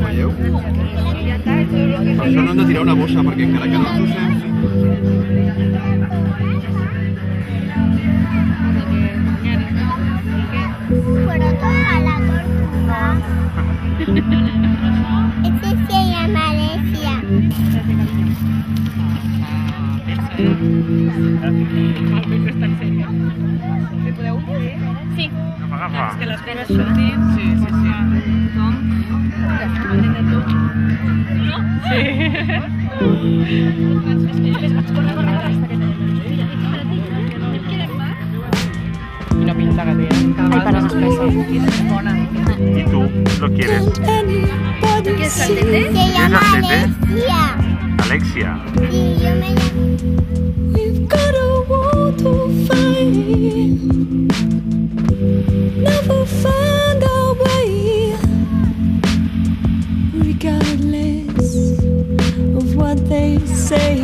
Veieu? Per això no hem de tirar una bossa, perquè encara que no ens usem... Pero toda la tortuga. Este se llama Alesia. Sí. Agafa. És que les penes sortim. Sí. Com? No? Sí. Una pinta que té. Ay, para los pesos. ¿Y tú lo quieres? ¿Qué es el tete? Se llama el tete? Alesia. Alexia. Sí, yo me llamo. We've got a war to fight. Never find our way, regardless of what they say.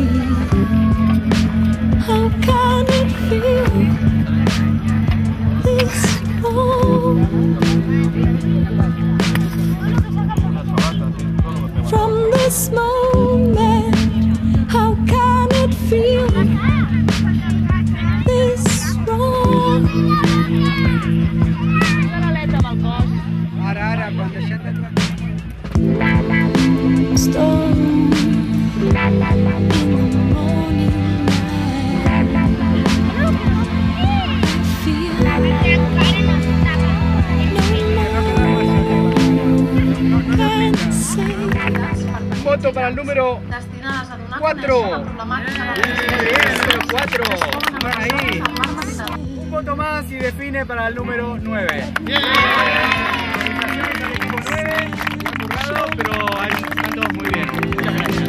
How can it feel this long? From this moment, how can it feel this wrong? Ara, quan deixem de treballar... Storm in the morning light. Feel no more can say. Un voto para el número Destinades a donar 4. Número 4. Ahí. Un voto más y define para el número 9. Felicitaciones al equipo 9. Ha currado, pero están todos muy bien. Muchas gracias.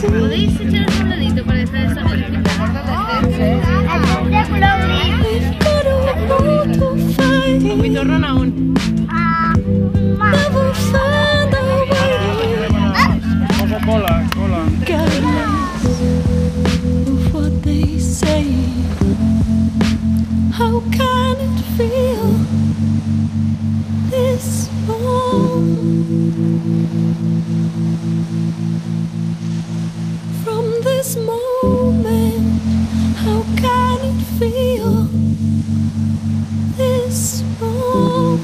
¿Podéis echar un dedito para esta desorden? Un pitorrón aún. Cola, cola. How can it feel this wrong? From this moment, how can it feel this wrong?